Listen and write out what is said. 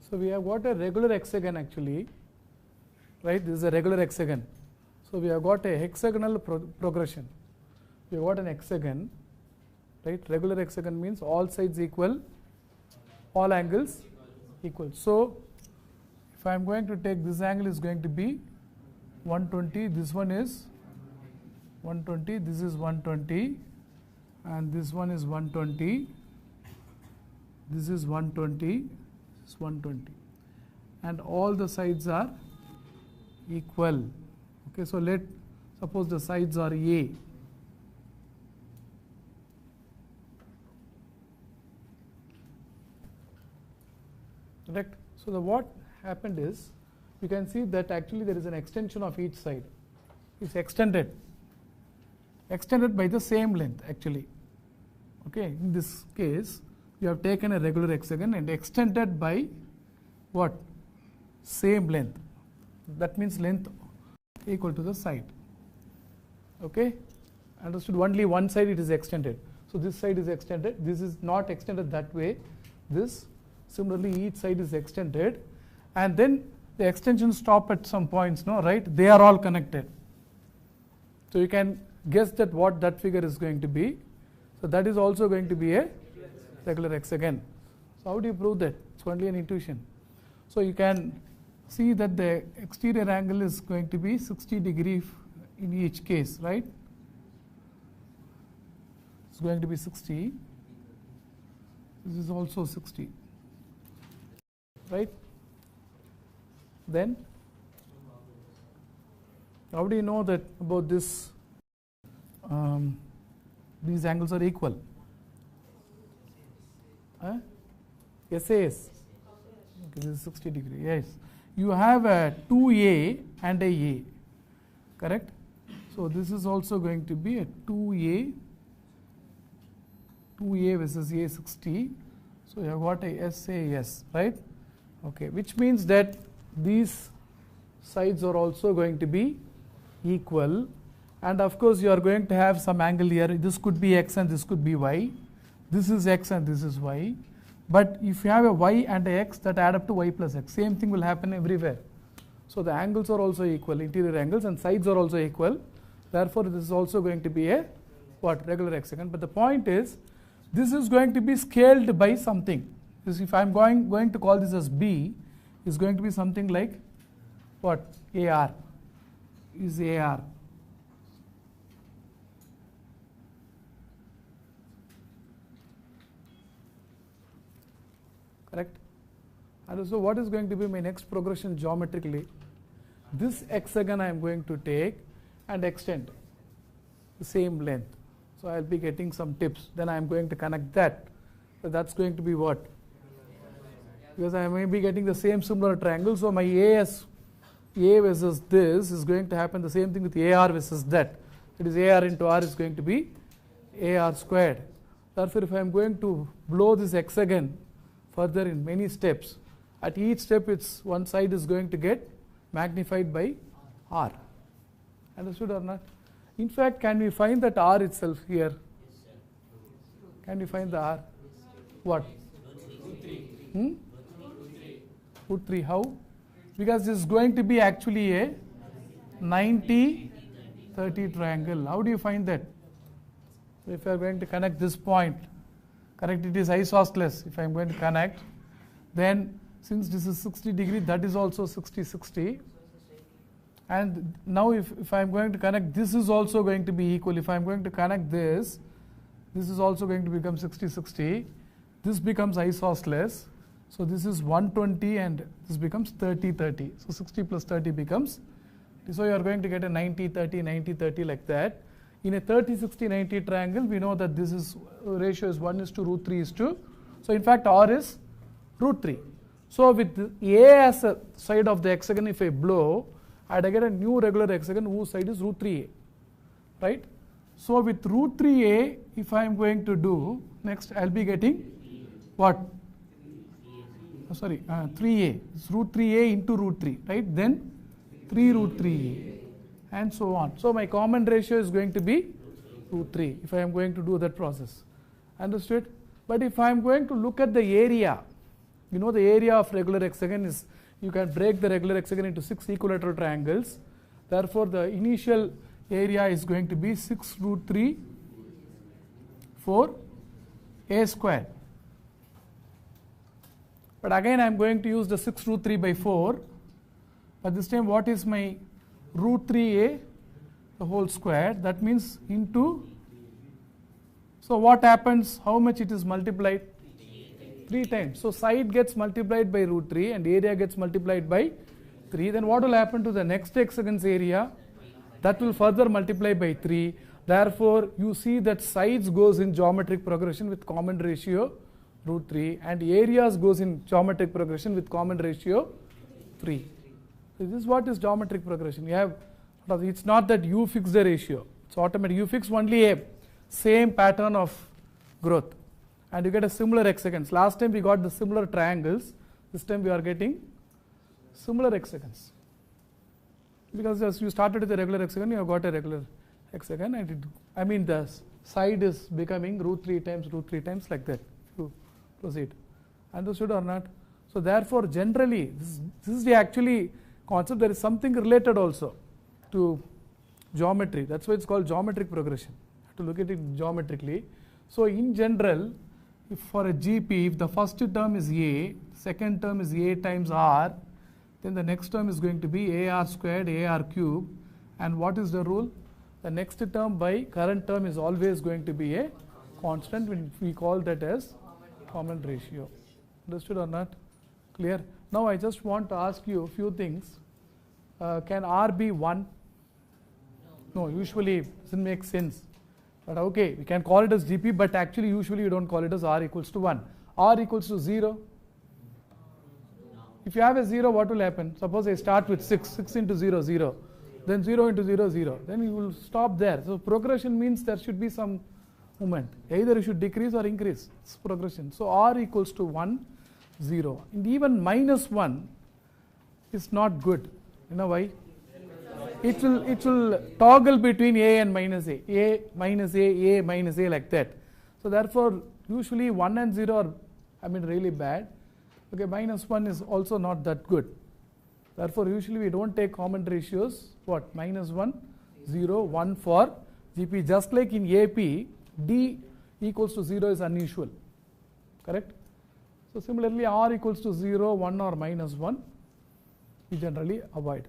So we have got a regular hexagon actually, right? This is a regular hexagon. So we have got a hexagonal progression. We have got an hexagon, right? Regular hexagon means all sides equal, all angles equal. So if I am going to take this angle is going to be 120, this one is 120, this is 120, and this one is 120, this is 120, this is 120, and all the sides are equal. Okay, so let suppose the sides are A. Correct. So the what happened is, you can see that actually there is an extension of each side. It's extended by the same length actually. Okay, in this case you have taken a regular hexagon and extended by what? Same length. That means length equal to the side. Okay, understood? Only one side it is extended. So this side is extended. This is not extended that way. This similarly each side is extended, and then the extensions stop at some points, no, right? They are all connected. So you can guess that what that figure is going to be. So that is also going to be a regular hexagon. So how do you prove that? It's only an intuition. So you can see that the exterior angle is going to be 60 degree in each case, right? It's going to be 60. This is also 60, right? Then how do you know that about this? These angles are equal. SAS. Okay, this is 60 degree. Yes, you have a 2A and a A. Correct. So this is also going to be a 2A versus A 60. So you have got a SAS, right? Okay, which means that these sides are also going to be equal, and of course you are going to have some angle here. This could be X and this could be Y. This is X and this is Y. But if you have a Y and a X, that add up to Y plus X. Same thing will happen everywhere. So the angles are also equal, interior angles, and sides are also equal. Therefore this is also going to be a what? Regular hexagon. But the point is, this is going to be scaled by something. Because if I am going to call this as B, is going to be something like what? AR is AR. Correct? And so what is going to be my next progression geometrically? This hexagon I am going to take and extend the same length. So I will be getting some tips. Then I am going to connect that. So that's going to be what? Because I may be getting the same similar triangle. So my A versus this is going to happen the same thing with AR versus that. That is AR into R is going to be AR squared. Therefore if I am going to blow this hexagon further in many steps, at each step it's one side is going to get magnified by R. Understood or not? In fact, can we find that R itself here? Can we find the R? What? Root 3. How? Because this is going to be actually a 90-30 triangle. How do you find that? So if you are going to connect this point, correct, it is isosceles. If I am going to connect, then since this is 60 degree, that is also 60-60. And now if I am going to connect, this is also going to be equal. If I am going to connect this, this is also going to become 60-60. This becomes isosceles. So this is 120 and this becomes 30-30. So 60 plus 30 becomes, so you are going to get a 90-30, 90-30 like that. In a 30-60-90 triangle, we know that this is ratio is 1 is to root 3 is to. So in fact R is root 3. So with A as a side of the hexagon, if I blow, I get a new regular hexagon whose side is root 3A, right? So with root 3A, if I am going to do, next I will be getting what? 3A. It's root 3A into root 3, right? Then 3 root 3A and so on. So my common ratio is going to be root 3 if I am going to do that process. Understood? But if I am going to look at the area, You know the area of regular hexagon is, you can break the regular hexagon into 6 equilateral triangles. Therefore, the initial area is going to be 6 root 3 4 a square. But again I am going to use the 6 root 3 by 4. But this time what is my root 3a? The whole square. That means into. So what happens? How much it is multiplied? 3 times. So side gets multiplied by root 3 and area gets multiplied by 3. Then what will happen to the next hexagon's area? That will further multiply by 3. Therefore, you see that sides goes in geometric progression with common ratio root 3 and areas goes in geometric progression with common ratio 3. So this is what is geometric progression. You have, it's not that you fix the ratio. It's automatic. You fix only a same pattern of growth and you get a similar hexagons. Last time we got the similar triangles. This time we are getting similar hexagons. Because as you started with a regular hexagon, you have got a regular hexagon and the side is becoming root 3 times like that. You proceed. Understood or not? So therefore generally, this is the actually concept. There is something related also to geometry. That's why it's called geometric progression. You have to look at it geometrically. So in general, if for a GP, if the first term is A, second term is A times R, then the next term is going to be AR squared, AR cubed. And what is the rule? The next term by current term is always going to be a constant. We call that as common ratio. Understood or not? Clear? Now I just want to ask you a few things. Can R be 1? No, usually it doesn't make sense. But okay, we can call it as GP, but actually usually you don't call it as R equals to 1. R equals to 0. If you have a 0, what will happen? Suppose I start with 6 into 0, 0. Then 0 into 0, 0. Then you will stop there. So progression means there should be some movement. Either you should decrease or increase. It's progression. So R equals to 1, 0. And even minus 1 is not good. You know why? It will toggle between A and minus A. A minus A minus A like that. So therefore usually 1 and 0 are really bad. Okay, minus 1 is also not that good. Therefore usually we don't take common ratios. What? Minus 1, 0, 1 for GP. Just like in AP, D equals to 0 is unusual. Correct? So similarly R equals to 0, 1 or minus 1 we generally avoid.